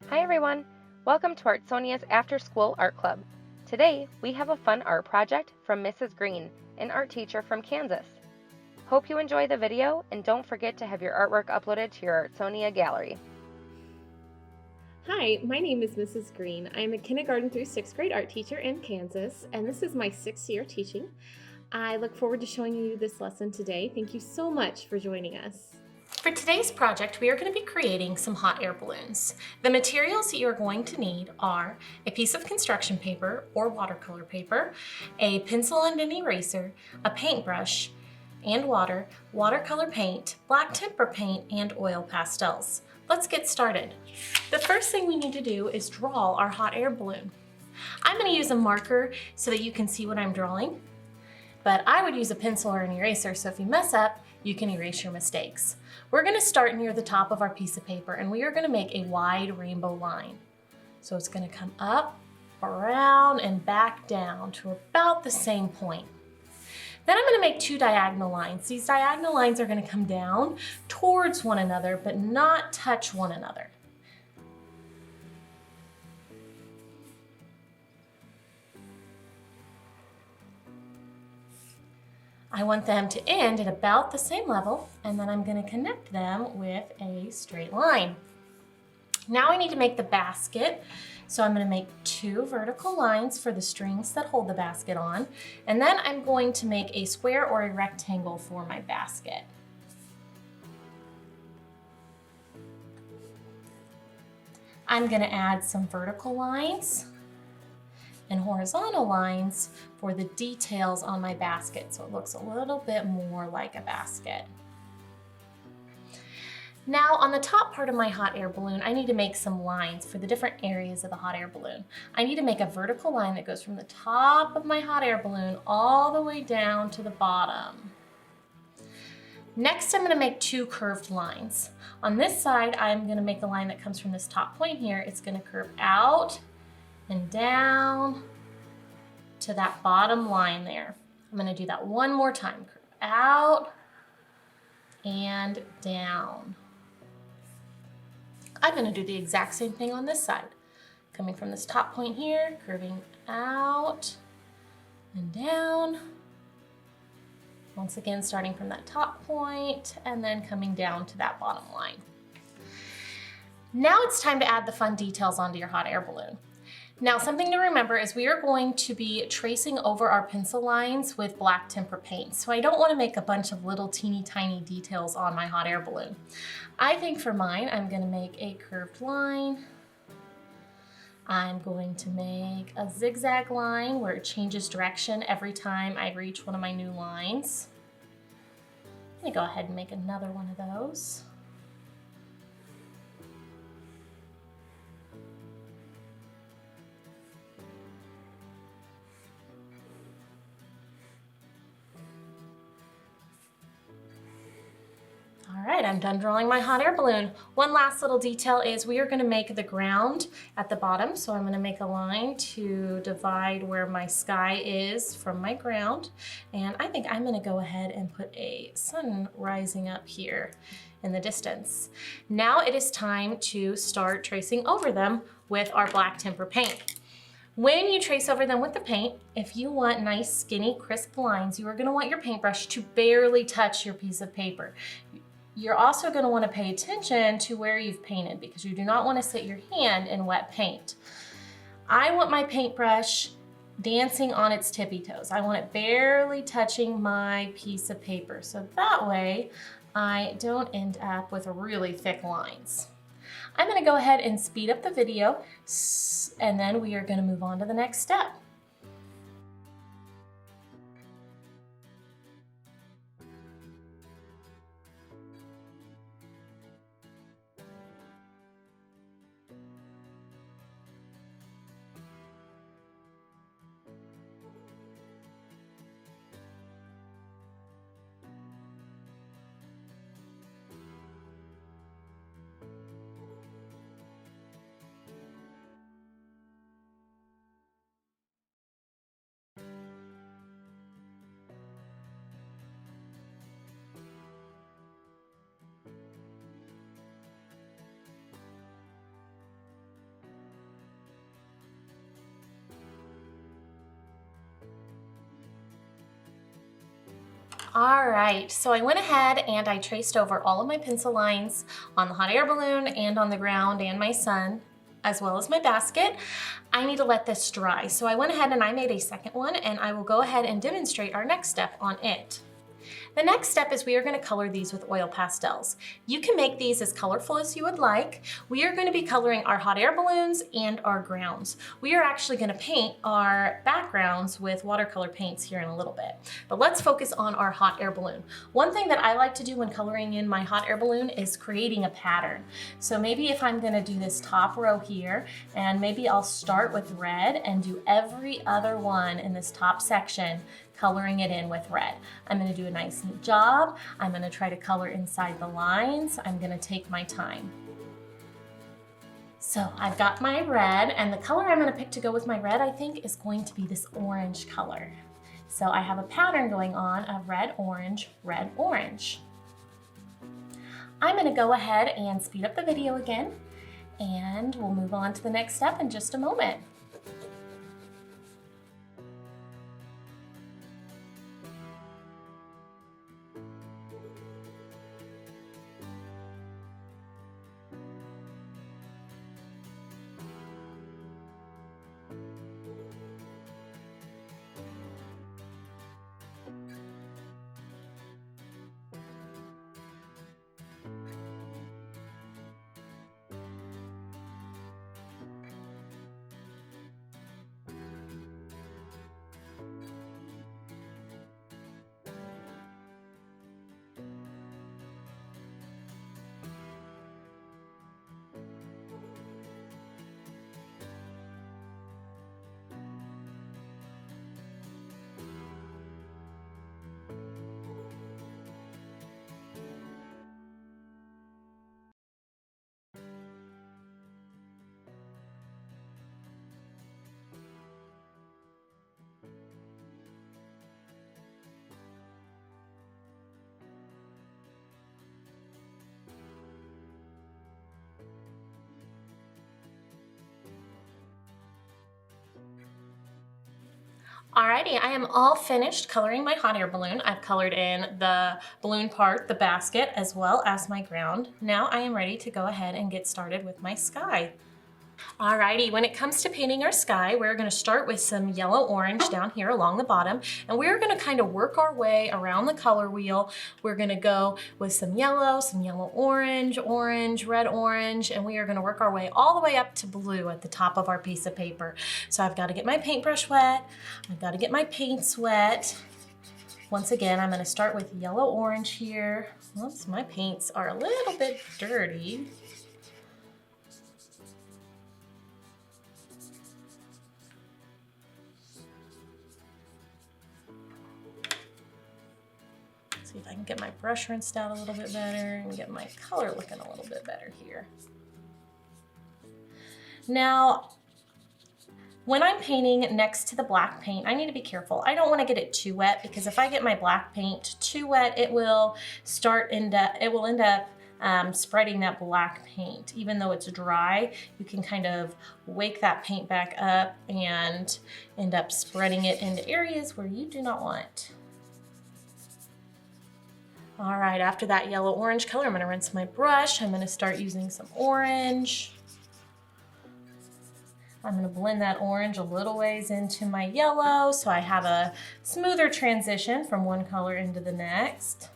Hi everyone! Welcome to Artsonia's After School Art Club. Today we have a fun art project from Mrs. Green, an art teacher from Kansas. Hope you enjoy the video and don't forget to have your artwork uploaded to your Artsonia gallery. Hi, my name is Mrs. Green. I'm a kindergarten through 6th grade art teacher in Kansas, and this is my 6th year teaching. I look forward to showing you this lesson today. Thank you so much for joining us. For today's project, we are going to be creating some hot air balloons. The materials that you're going to need are a piece of construction paper or watercolor paper, a pencil and an eraser, a paintbrush and water, watercolor paint, black tempera paint, and oil pastels. Let's get started. The first thing we need to do is draw our hot air balloon. I'm going to use a marker so that you can see what I'm drawing, but I would use a pencil or an eraser, so if you mess up, you can erase your mistakes. We're going to start near the top of our piece of paper and we are going to make a wide rainbow line. So it's going to come up, around, and back down to about the same point. Then I'm going to make two diagonal lines. These diagonal lines are going to come down towards one another but not touch one another. I want them to end at about the same level, and then I'm going to connect them with a straight line. Now I need to make the basket, so I'm going to make two vertical lines for the strings that hold the basket on, and then I'm going to make a square or a rectangle for my basket. I'm going to add some vertical lines and horizontal lines for the details on my basket, so it looks a little bit more like a basket. Now on the top part of my hot air balloon, I need to make some lines for the different areas of the hot air balloon. I need to make a vertical line that goes from the top of my hot air balloon all the way down to the bottom. Next, I'm going to make two curved lines. On this side, I'm going to make a line that comes from this top point here. It's going to curve out and down to that bottom line there. I'm going to do that one more time. Curve out and down. I'm going to do the exact same thing on this side. Coming from this top point here, curving out and down. Once again, starting from that top point and then coming down to that bottom line. Now it's time to add the fun details onto your hot air balloon. Now, something to remember is we are going to be tracing over our pencil lines with black tempera paint. So I don't want to make a bunch of little teeny tiny details on my hot air balloon. I think for mine, I'm going to make a curved line. I'm going to make a zigzag line where it changes direction every time I reach one of my new lines. I'm going to go ahead and make another one of those. All right, I'm done drawing my hot air balloon. One last little detail is we are going to make the ground at the bottom. So I'm going to make a line to divide where my sky is from my ground. And I think I'm going to go ahead and put a sun rising up here in the distance. Now it is time to start tracing over them with our black tempera paint. When you trace over them with the paint, if you want nice, skinny, crisp lines, you are going to want your paintbrush to barely touch your piece of paper. You're also going to want to pay attention to where you've painted because you do not want to sit your hand in wet paint. I want my paintbrush dancing on its tippy toes. I want it barely touching my piece of paper, so that way I don't end up with really thick lines. I'm going to go ahead and speed up the video and then we are going to move on to the next step. All right, so I went ahead and I traced over all of my pencil lines on the hot air balloon and on the ground and my sun, as well as my basket. I need to let this dry. So I went ahead and I made a second one, and I will go ahead and demonstrate our next step on it. The next step is we are going to color these with oil pastels. You can make these as colorful as you would like. We are going to be coloring our hot air balloons and our grounds. We are actually going to paint our backgrounds with watercolor paints here in a little bit. But let's focus on our hot air balloon. One thing that I like to do when coloring in my hot air balloon is creating a pattern. So maybe if I'm going to do this top row here, and maybe I'll start with red and do every other one in this top section coloring it in with red. I'm going to do a nice neat job. I'm going to try to color inside the lines. I'm going to take my time. So I've got my red, and the color I'm going to pick to go with my red, I think, is going to be this orange color. So I have a pattern going on of red, orange, red, orange. I'm going to go ahead and speed up the video again, and we'll move on to the next step in just a moment. Alrighty, I am all finished coloring my hot air balloon. I've colored in the balloon part, the basket, as well as my ground. Now I am ready to go ahead and get started with my sky. Alrighty, when it comes to painting our sky, we're going to start with some yellow-orange down here along the bottom, and we're going to kind of work our way around the color wheel. We're going to go with some yellow-orange, orange, red-orange, and we are going to work our way all the way up to blue at the top of our piece of paper. So I've got to get my paintbrush wet, I've got to get my paints wet. Once again, I'm going to start with yellow-orange here. Oops, my paints are a little bit dirty. See if I can get my brush rinsed out a little bit better and get my color looking a little bit better here. Now, when I'm painting next to the black paint, I need to be careful. I don't want to get it too wet, because if I get my black paint too wet, it will end up spreading that black paint. Even though it's dry, you can kind of wake that paint back up and end up spreading it into areas where you do not want. All right, after that yellow-orange color, I'm going to rinse my brush. I'm going to start using some orange. I'm going to blend that orange a little ways into my yellow so I have a smoother transition from one color into the next.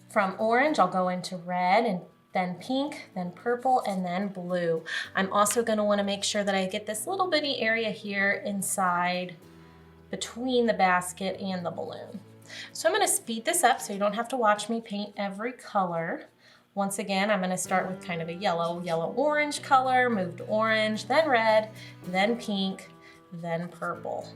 From orange, I'll go into red, and then pink, then purple, and then blue. I'm also going to want to make sure that I get this little bitty area here inside between the basket and the balloon. So I'm going to speed this up so you don't have to watch me paint every color. Once again, I'm going to start with kind of a yellow-orange color, move to orange, then red, then pink, then purple.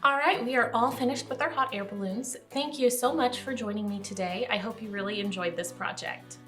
All right, we are all finished with our hot air balloons. Thank you so much for joining me today. I hope you really enjoyed this project.